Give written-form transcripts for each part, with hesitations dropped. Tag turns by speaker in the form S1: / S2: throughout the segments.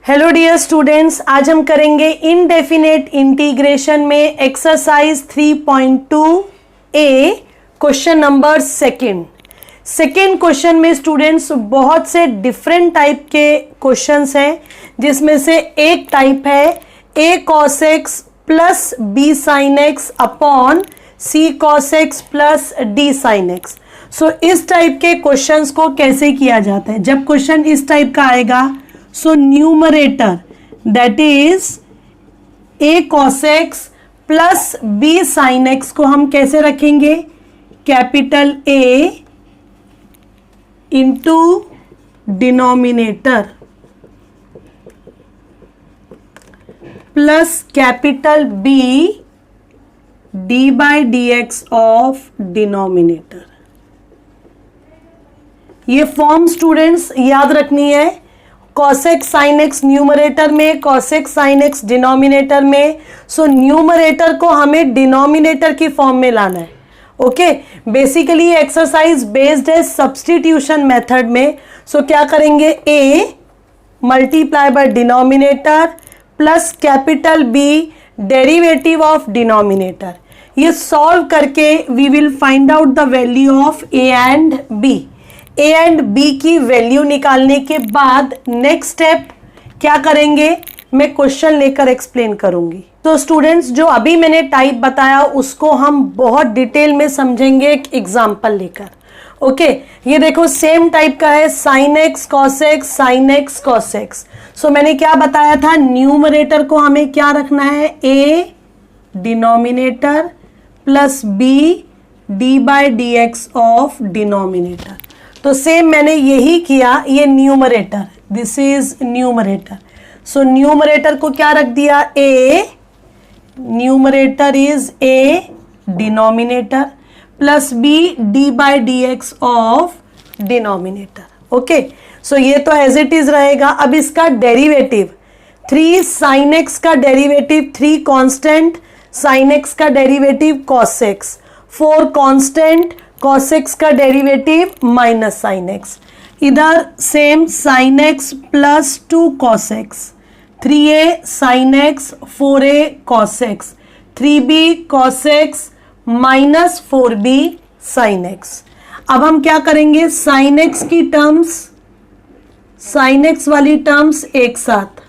S1: Hello dear students, आज हम करेंगे इनडेफिनेट इंटीग्रेशन में एक्सरसाइज 3.2 ए क्वेश्चन नंबर सेकेंड क्वेश्चन में स्टूडेंट्स बहुत से डिफरेंट टाइप के क्वेश्चंस हैं, जिसमें से एक टाइप है a cos x plus b sin x upon c cos x plus d sin x। सो इस टाइप के क्वेश्चंस को कैसे किया जाता है? जब क्वेश्चन इस टाइप का आएगा, so numerator that is a cos x plus b sin x को हम कैसे रखेंगे? Capital A into denominator plus capital B d by d x of denominator. ये फॉर्म स्टूडेंट्स याद रखनी है। cos x sin x numerator में, cos x sin x denominator में। सो न्यूमरेटर को हमें डिनोमिनेटर की फॉर्म में लाना है। ओके, बेसिकली एक्सरसाइज बेस्ड है सब्स्टिट्यूशन मेथड में। सो क्या करेंगे? a multiply by denominator plus capital B derivative of denominator. ये सॉल्व करके we will find out the value of a and b। A and B की value निकालने के बाद नेक्स्ट स्टेप क्या करेंगे, मैं क्वेश्चन लेकर एक्सप्लेन करूंगी। तो स्टूडेंट्स, जो अभी मैंने टाइप बताया उसको हम बहुत डिटेल में समझेंगे एक एग्जांपल लेकर। ओके, ये देखो सेम टाइप का है, sine x cos x, sine x cos x. So मैंने क्या बताया था? न्यूमरेटर को हमें क्या रखना है? A denominator plus b d by d x of denominator. तो सेम मैंने यही किया। ये numerator, this is numerator. So numerator को क्या रख दिया? A, numerator is a denominator plus b d by d x of denominator. Okay, so ये तो एज इट इज रहेगा। अब इसका डेरिवेटिव 3 साइन एक्स का डेरिवेटिव 3 कांस्टेंट, साइन एक्स का derivative cos x, 4 constant, cos x का derivative minus sine x. इधर same sine x plus 2 cos x, 3a sine x, 4a cos x, 3b cos x minus 4b sine x. अब हम क्या करेंगे? Sine x की terms, sine x वाली terms एक साथ,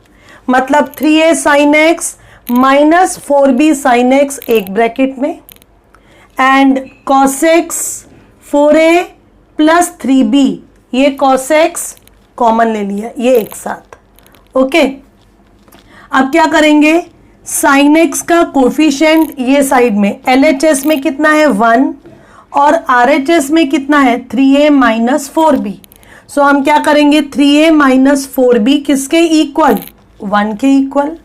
S1: मतलब 3a sine x minus 4b sine x एक ब्रैकेट में, and cos x 4a plus 3b, ये cos x कॉमन ले लिया, ये एक साथ। ओके, अब क्या करेंगे? sin x का कोफिशिएंट ये साइड में, LHS में कितना है? 1 और RHS में कितना है? 3a minus 4b। सो हम क्या करेंगे? 3a माइनस 4b किसके इक्वल? 1 के इक्वल।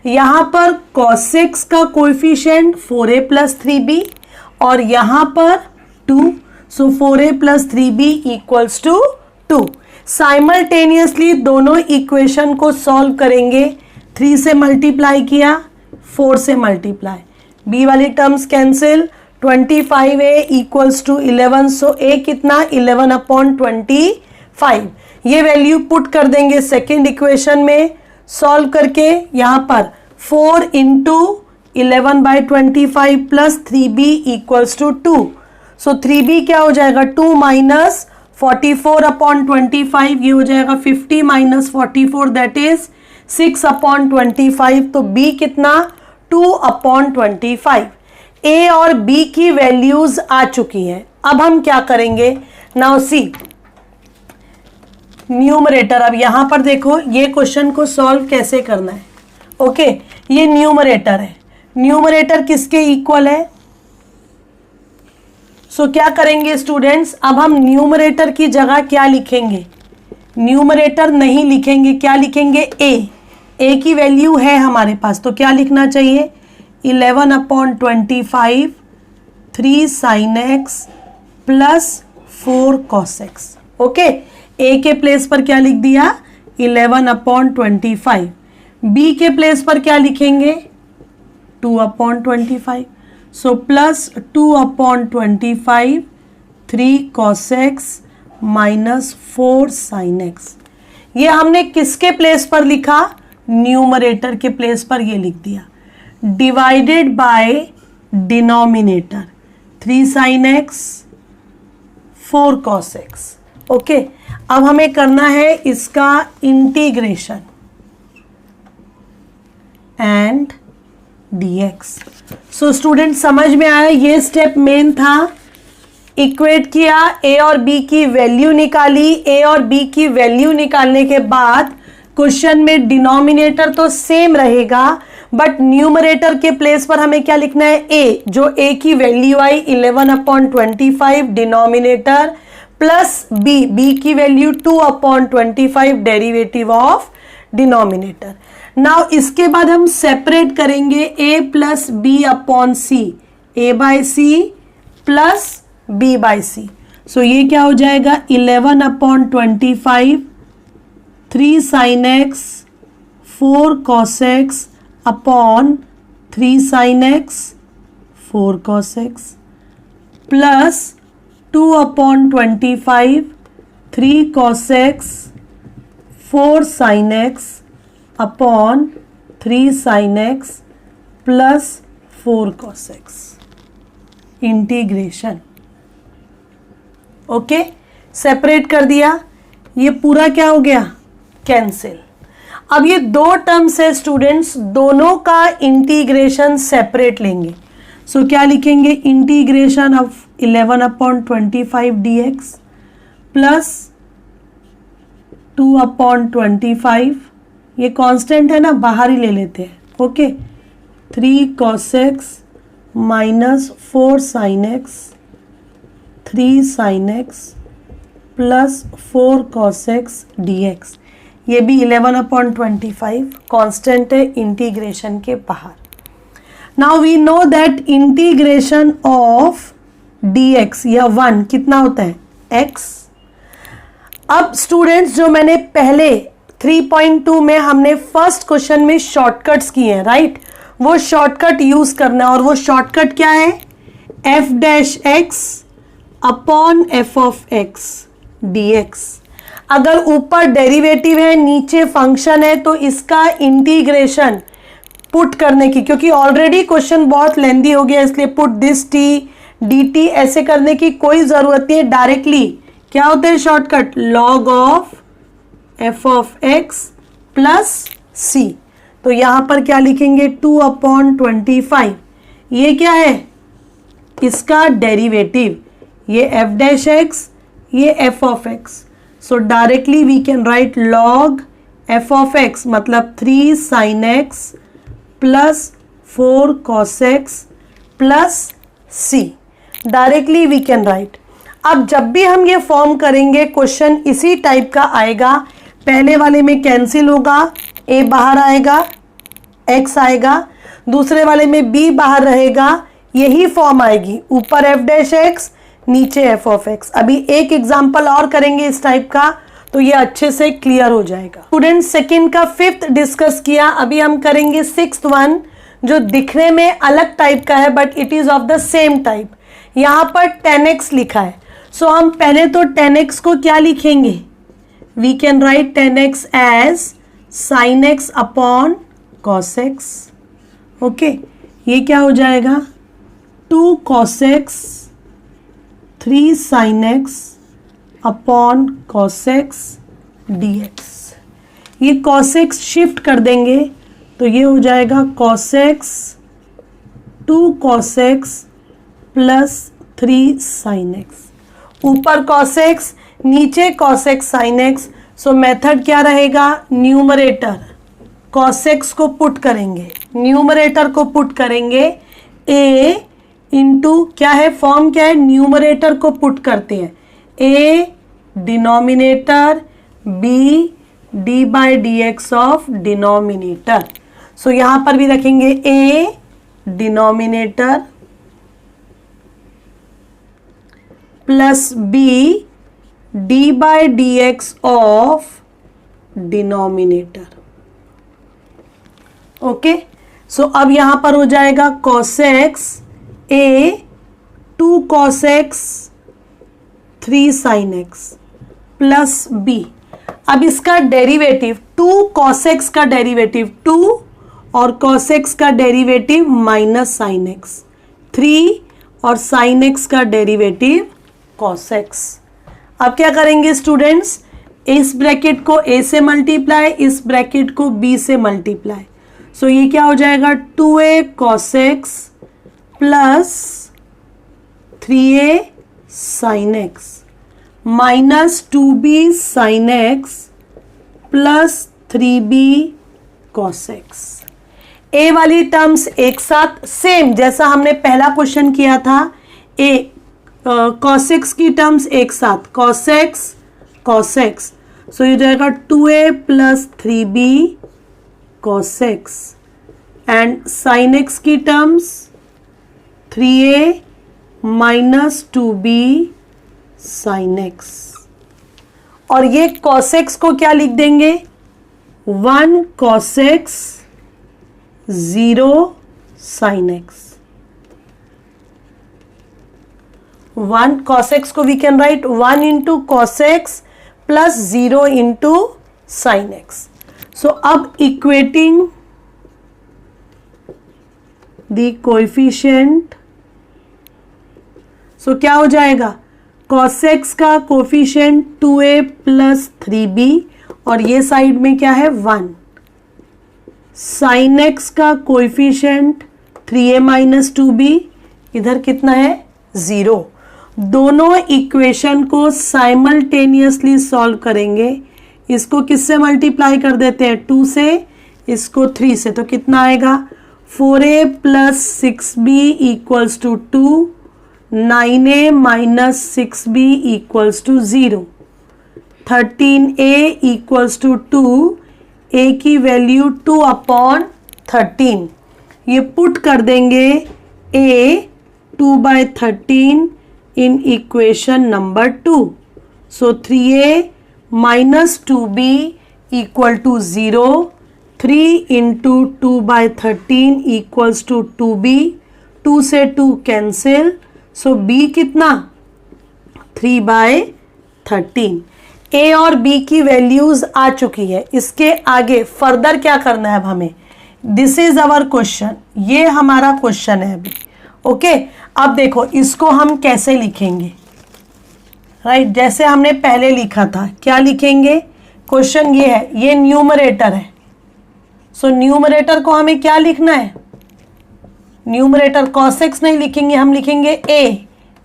S1: यहां पर cos x का कोफिशिएंट 4a प्लस 3b और यहां पर 2, so 4a plus 3b equals to 2। Simultaneously दोनों इक्वेशन को सॉल्व करेंगे। 3 से मल्टीप्लाई किया, 4 से मल्टीप्लाई, b वाली terms cancel, 25a equals to 11। So a कितना? 11 अपॉन 25। ये वैल्यू पुट कर देंगे सेकेंड इक्वेशन में। सॉल्व करके यहाँ पर 4 into 11 by 25 plus 3b equals to 2। So 3b क्या हो जाएगा? 2 माइनस 44 अपॉन 25, ये हो जाएगा 50 माइनस 44 दैट इज 6 अपॉन 25। तो b कितना? 2 अपॉन 25। a और b की वैल्यूज आ चुकी हैं। अब हम क्या करेंगे? Now see numerator. अब यहां पर देखो ये क्वेश्चन को सॉल्व कैसे करना है। ओके, ये न्यूमरेटर है। न्यूमरेटर किसके इक्वल है? सो क्या करेंगे स्टूडेंट्स? अब हम न्यूमरेटर की जगह क्या लिखेंगे? न्यूमरेटर नहीं लिखेंगे, क्या लिखेंगे? a की वैल्यू है हमारे पास, तो क्या लिखना चाहिए? 11 upon 25, 3 sine x plus 4 cos x। Okay, a के प्लेस पर क्या लिख दिया? 11 अपॉन 25। b के प्लेस पर क्या लिखेंगे? 2 upon 25। So plus 2 upon 25, 3 cos x minus 4 sin x। ये हमने किसके प्लेस पर लिखा, न्यूमरेटर के प्लेस पर ये लिख दिया, divided by denominator 3 sin x 4 cos x। Okay, अब हमें करना है इसका integration and dx। So student समझ में आया, ये स्टेप मेन था, इक्वेट किया, a और b की वैल्यू निकाली, a और b की वैल्यू निकालने के बाद क्वेश्चन में डिनोमिनेटर तो सेम रहेगा बट न्यूमरेटर के प्लेस पर हमें क्या लिखना है, a, जो a की वैल्यू आई 11/25 डिनोमिनेटर, प्लस b की value 2/25 derivative of denominator. Now इसके बाद हम सेपरेट करेंगे a plus b upon c, a by c plus b by c. So ये क्या हो जाएगा, 11/25 3 sin x 4 cos x upon 3 sin x 4 cos x plus 2/25 3 cos x 4 sin x upon 3 sin x plus 4 cos x, integration. Okay, separate कर दिया, ये पूरा क्या हो गया, कैंसिल। अब ये दो टर्म्स है स्टूडेंट्स, दोनों का इंटीग्रेशन सेपरेट लेंगे। सो क्या लिखेंगे, इंटीग्रेशन ऑफ 11/25 dx प्लस 2/25, ये कांस्टेंट है ना, बाहर ही ले लेते हैं। Okay, 3 cos x minus 4 sin x 3 sin x plus 4 cos x dx, ये भी 11/25 कांस्टेंट है इंटीग्रेशन के बाहर। Now we know that integration of dx या 1 कितना होता है, x। अब स्टूडेंट्स जो मैंने पहले 3.2 में हमने फर्स्ट क्वेश्चन में शॉर्टकट्स किए हैं, राइट, वो शॉर्टकट यूज करना है, और वो शॉर्टकट क्या है, f dash x upon f of x dx। अगर ऊपर डेरिवेटिव है नीचे फंक्शन है तो इसका इंटीग्रेशन पुट करने की, क्योंकि ऑलरेडी क्वेश्चन बहुत लेंदी हो गया इसलिए पुट दिस t dt ऐसे करने की कोई जरूरत नहीं है, डायरेक्टली क्या होता है shortcut, log of f of x plus c। तो यहां पर क्या लिखेंगे, 2/25, ये क्या है, इसका डेरिवेटिव, ये f डैश x, ये f of x। So directly we can write log f of x मतलब 3 sin x plus 4 cos x plus c, directly we can write. अब जब भी हम ये फॉर्म करेंगे क्वेश्चन इसी टाइप का आएगा, पहले वाले में कैंसिल होगा, a बाहर आएगा, x आएगा, दूसरे वाले में b बाहर रहेगा, यही फॉर्म आएगी, ऊपर f डैश x नीचे f ऑफ x। अभी एक एग्जाम्पल और करेंगे इस टाइप का तो ये अच्छे से क्लियर हो जाएगा। स्टूडेंट सेकंड का 5th डिस्कस किया, अभी हम करेंगे 6th वन, जो दिखने में अलग टाइप का है but it is of the same type. यहाँ पर 10x लिखा है, सो हम पहले तो 10x को क्या लिखेंगे, we can write 10x as sin x upon cos x। Okay, ये क्या हो जाएगा, 2 cos x 3 sin x upon cos x dx। ये cos x शिफ्ट कर देंगे तो ये हो जाएगा cos x 2 cos x plus 3 sin x, ऊपर cos x नीचे cos x sin x। सो मेथड क्या रहेगा, न्यूमरेटर cos x को पुट करेंगे, न्यूमरेटर को पुट करेंगे, a इंटू क्या है, फॉर्म क्या है, न्यूमरेटर को पुट करते हैं, a denominator b d by d x of denominator. So यहां पर भी रखेंगे a denominator plus b d by d x of denominator. Okay, so अब यहां पर हो जाएगा cos x a 2 cos x 3 sin x plus b। अब इसका डेरिवेटिव 2 cos x का डेरिवेटिव 2 और cos x का डेरिवेटिव माइनस साइन x 3 और साइन x का डेरिवेटिव cos x। अब क्या करेंगे स्टूडेंट्स, इस ब्रैकेट को a से मल्टीप्लाई, इस ब्रैकेट को b से मल्टीप्लाई। सो ये क्या हो जाएगा 2a cos x plus 3a sin x minus 2b sin x plus 3b cos x। a वाली टर्म्स एक साथ सेम जैसा हमने पहला क्वेश्चन किया था, a cos x की टर्म्स एक साथ cos x, सो ये जाएगा 2a plus 3b cos x and sin x की terms 3a minus 2b sin x। और ये cos x को क्या लिख देंगे 1 cos x 0 sin x। 1 cos x को we can write 1 into cos x plus 0 into sine x। So अब equating the coefficient, सो क्या हो जाएगा cos x का कोएफिशिएंट 2a प्लस 3b और ये साइड में क्या है 1, sin x का कोएफिशिएंट 3a माइनस 2b, इधर कितना है 0। दोनों इक्वेशन को साइमल्टेनियसली सॉल्व करेंगे। इसको किससे मल्टीप्लाई कर देते हैं 2 से, इसको 3 से, तो कितना आएगा 4a plus 6b equals to 2, 9a minus 6b equals to 0, 13a equals to 2, a की वैल्यू 2 अपॉन 13, ये पुट कर देंगे a 2/13 in equation number 2. So 3a minus 2b equal to 0. 3 into 2/13 equals to 2b. 2 से 2 cancel. So b कितना 3/13। a और b की values आ चुकी है। इसके आगे फर्दर क्या करना है अब हमें, दिस इज अवर क्वेश्चन, ये हमारा क्वेश्चन है अभी। ओके अब देखो इसको हम कैसे लिखेंगे, राइट जैसे हमने पहले लिखा था। क्या लिखेंगे, क्वेश्चन ये है, ये न्यूमरेटर है। सो न्यूमरेटर को हमें क्या लिखना है, न्यूमरेटर cos x नहीं लिखेंगे, हम लिखेंगे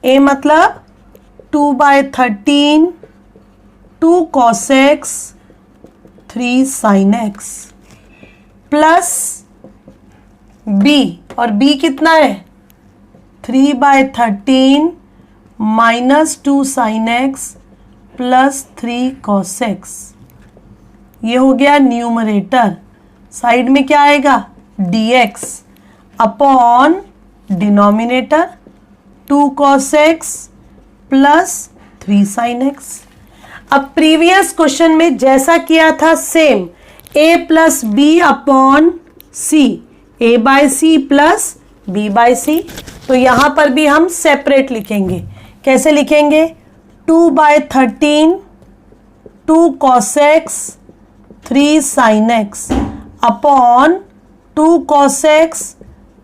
S1: a मतलब 2/13 2 cos x 3 sin x plus b, और b कितना है 3/13 minus 2 sin x plus 3 cos x। ये हो गया न्यूमरेटर। साइड में क्या आएगा dx upon denominator 2 cos x plus 3 sin x। अब प्रीवियस क्वेश्चन में जैसा किया था same, a plus b upon c, a by c plus b by c. तो यहां पर भी हम सेपरेट लिखेंगे। कैसे लिखेंगे 2/13 2 cos x 3 sin x upon 2 cos x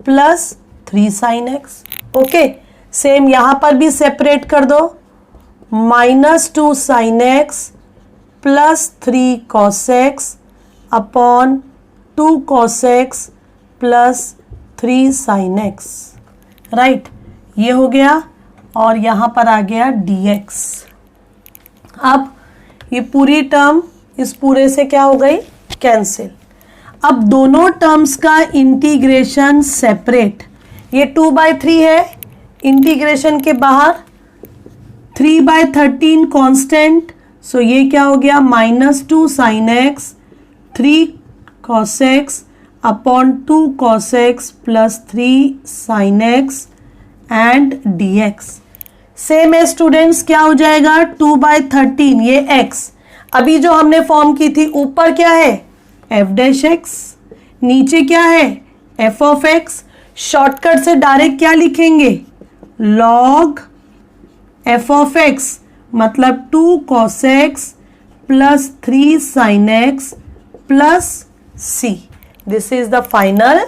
S1: plus 3 sin x। Okay same यहां पर भी सेपरेट कर दो, minus 2 sin x plus 3 cos x upon 2 cos x plus 3 sin x, right ये हो गया और यहां पर आ गया dx। अब ये पूरी टर्म इस पूरे से क्या हो गई कैंसिल। अब दोनों टर्म्स का इंटीग्रेशन सेपरेट, ये 2/3 है, इंटीग्रेशन के बाहर 3/13 कांस्टेंट, सो ये क्या हो गया minus 2 sin x 3 cos x upon 2 cos x plus 3 sin x and dx। Same है स्टूडेंट्स, क्या हो जाएगा 2/13 ये x, अभी जो हमने फॉर्म की थी ऊपर क्या है f डैश x, नीचे क्या है f ऑफ x। शॉर्टकट से डायरेक्ट क्या लिखेंगे log f ऑफ x मतलब 2 cos x plus 3 sin x plus c। This is the final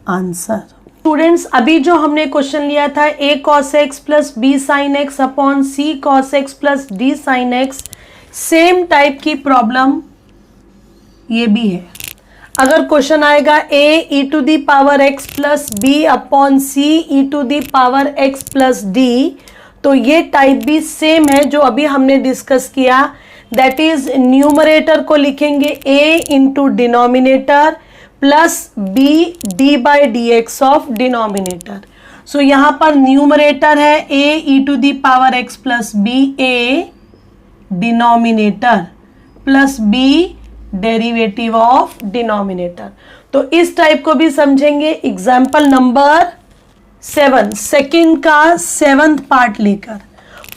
S1: answer. Students, अभी जो हमने क्वेश्चन लिया था a cos x plus b sin x upon c cos x plus d sin x, same type की problem ये भी है। अगर क्वेश्चन आएगा a e to the power x plus b upon c e to the power x plus d, तो ये type भी same है जो अभी हमने डिस्कस किया। दैट इज न्यूमरेटर को लिखेंगे a into denominator plus b d by d x of denominator. So यहां पर न्यूमरेटर है a e to the power x plus b, a denominator plus b derivative of denominator. तो इस type को भी समझेंगे। एग्जाम्पल नंबर 7, सेकेंड का 7th part लेकर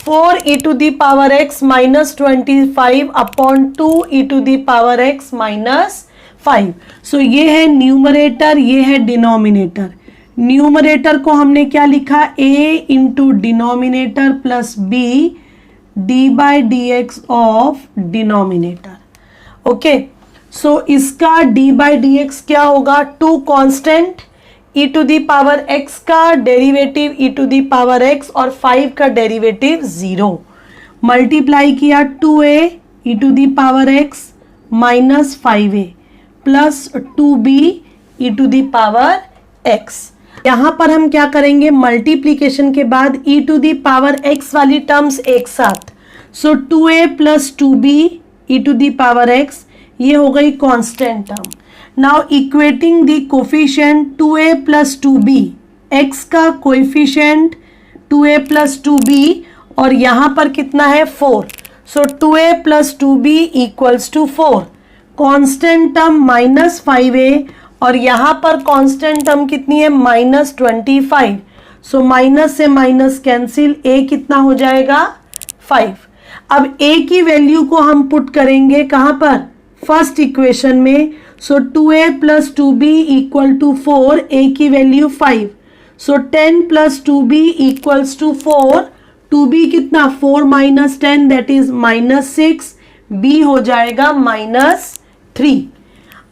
S1: 4 e to the power x minus 25 upon 2 e to the power x minus 5। So ये है numerator, ये है डिनोमिनेटर। न्यूमरेटर को हमने क्या लिखा, a into denominator plus b d by d x of denominator. Okay, so इसका d बाई डी एक्स क्या होगा, 2 constant, e to the power x का derivative e to the power x और 5 का डेरिवेटिव 0, मल्टीप्लाई किया 2a e to the power x minus 5a plus 2b e to the power x। यहां पर हम क्या करेंगे, मल्टीप्लीकेशन के बाद e to the power x वाली टर्म्स एक साथ। So 2a plus 2b e to the power x, ये हो गई constant term. Now equating the coefficient 2a plus 2b, x का कोएफिशिएंट 2a प्लस 2b और यहां पर कितना है 4। So 2a plus 2b equals to 4। Constant term minus 5a और यहां पर कांस्टेंट टर्म कितनी है, माइनस 25। सो माइनस से माइनस कैंसिल, a कितना हो जाएगा 5। अब a की वैल्यू को हम पुट करेंगे कहां पर, फर्स्ट इक्वेशन में। So 2a plus 2b equal to 4, a की value 5। So 10 plus 2b equals to 4, 2b कितना 4 minus 10 that is minus 6, b हो जाएगा माइनस 3।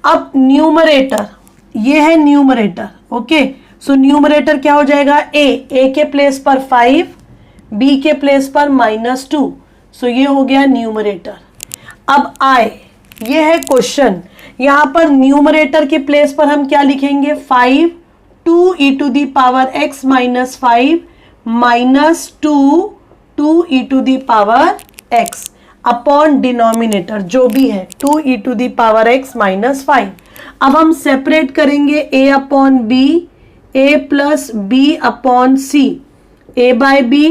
S1: अब न्यूमरेटर, ये है न्यूमरेटर। ओके, सो न्यूमरेटर क्या हो जाएगा, a के प्लेस पर 5, b के प्लेस पर माइनस 2। सो ये हो गया न्यूमरेटर। अब i, ये है क्वेश्चन। यहां पर न्यूमरेटर के प्लेस पर हम क्या लिखेंगे, 5 2 e to the power x minus 5 minus 2 e to the power x upon denominator जो भी है 2 e to the power x minus 5। अब हम सेपरेट करेंगे a upon b, a plus b upon c, a by b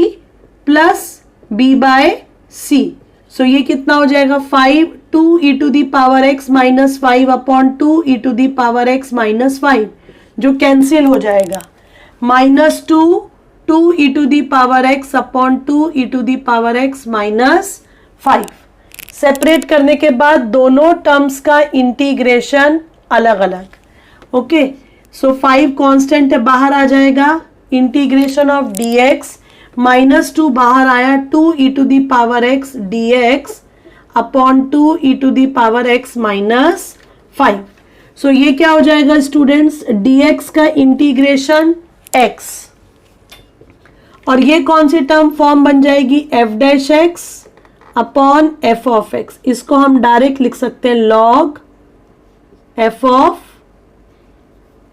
S1: plus b by c। So ये कितना हो जाएगा 5 2 e to the power x minus 5 upon 2 e to the power x minus 5, जो cancel हो जाएगा, minus 2 e to the power x upon 2 e to the power x minus 5। Separate करने के बाद दोनों टर्म्स का इंटीग्रेशन अलग अलग। ओके, सो 5 कांस्टेंट है, बाहर आ जाएगा, इंटीग्रेशन ऑफ dx, माइनस 2 बाहर आया, 2 e to the power x dx upon 2 e to the power x minus 5। So ये क्या हो जाएगा स्टूडेंट्स, dx का इंटीग्रेशन x, और ये कौन सी टर्म फॉर्म बन जाएगी, f dash x upon f of x। इसको हम डायरेक्ट लिख सकते हैं log f ऑफ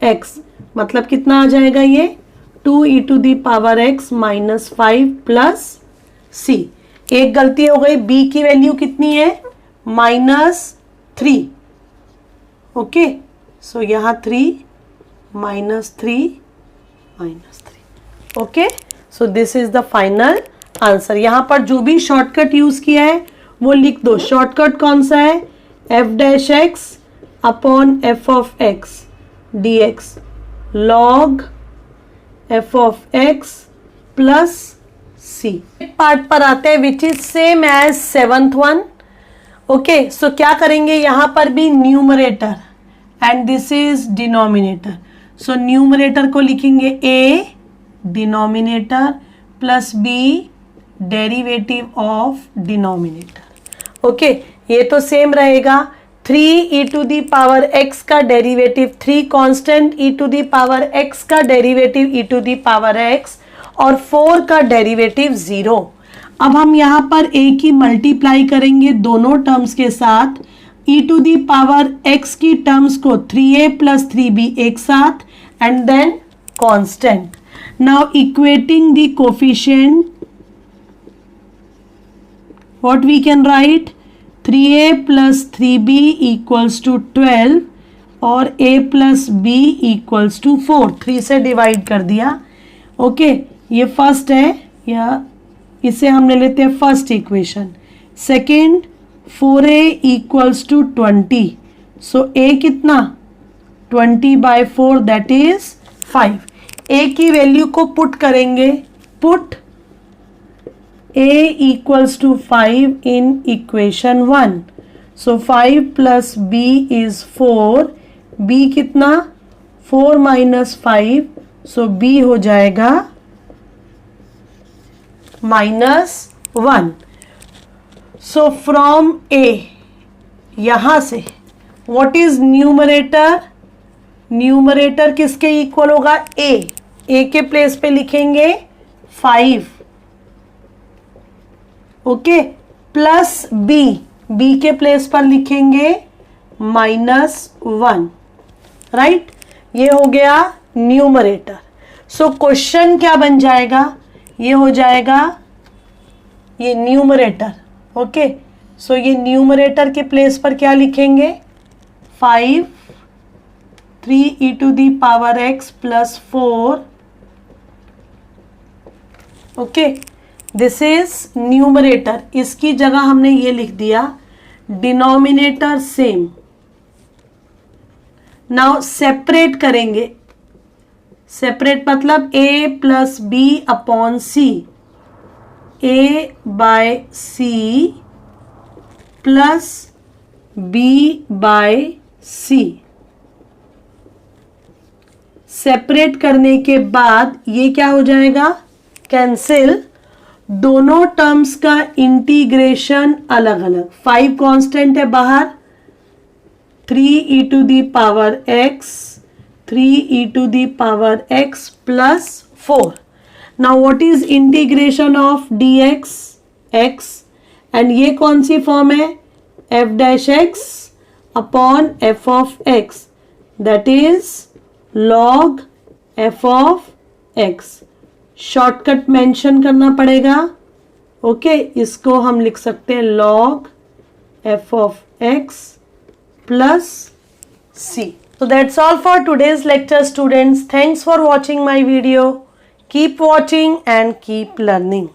S1: x, मतलब कितना आ जाएगा ये 2 e to the power x minus 5 plus c। एक गलती हो गई, b की वैल्यू कितनी है, माइनस 3। ओके, सो यहां 3 minus 3 minus 3। Okay, so this is the final answer. यहां पर जो भी शॉर्टकट यूज किया है वो लिख दो। शॉर्टकट कौन सा है, f dash x upon f of x dx log f of x plus c। Part पर आते हैं which is same as 7th one. Okay, so क्या करेंगे, यहां पर भी numerator and this is denominator. So numerator को लिखेंगे a denominator plus b derivative of denominator. Okay, ये तो सेम रहेगा। 3 e to the power x का derivative 3 constant e to the power x का derivative e to the power x और 4 का derivative 0। अब हम यहाँ पर a की मल्टीप्लाई करेंगे दोनों टर्म्स के साथ। e to the power x की टर्म्स को 3a प्लस 3b एक साथ and then constant. Now equating the coefficient, what we can write 3a plus 3b equals to 12 और a plus b equals to 4। 3 से divide कर दिया। Okay ये first है, या इसे हम ले लेते हैं first equation. Second 4a equals to 20, so a कितना 20/4 दैट इज 5। a की वैल्यू को पुट करेंगे, put a equals to 5 in equation 1, so 5 plus b is 4, b कितना 4 minus 5, so b हो जाएगा -1। so from a, यहां से what is न्यूमरेटर, न्यूमरेटर किसके इक्वल होगा a के प्लेस पे लिखेंगे 5, ओके, प्लस b के प्लेस पर लिखेंगे -1, राइट। ये हो गया न्यूमरेटर। सो क्वेश्चन क्या बन जाएगा, ये हो जाएगा ये न्यूमरेटर। ओके सो ये न्यूमरेटर के प्लेस पर क्या लिखेंगे 5 3 e to the power x plus 4। Okay this is numerator, इसकी जगह हमने ये लिख दिया डिनोमिनेटर सेम। नाउ सेपरेट करेंगे, सेपरेट मतलब a plus b upon c, a by c plus b by c. Separate करने के बाद ये क्या हो जाएगा कैंसिल, दोनों टर्म्स का इंटीग्रेशन अलग अलग। 5 कांस्टेंट है बाहर, 3 e to the power x, 3 e to the power x plus 4। Now what is integration of dx x, एंड ये कौन सी फॉर्म है f dash x upon f of x, that is log f of x। Shortcut mention करना पड़ेगा। Okay इसको हम लिख सकते हैं log f of x plus c। So that's all for today's lecture students. Thanks for watching my video. Keep watching and keep learning.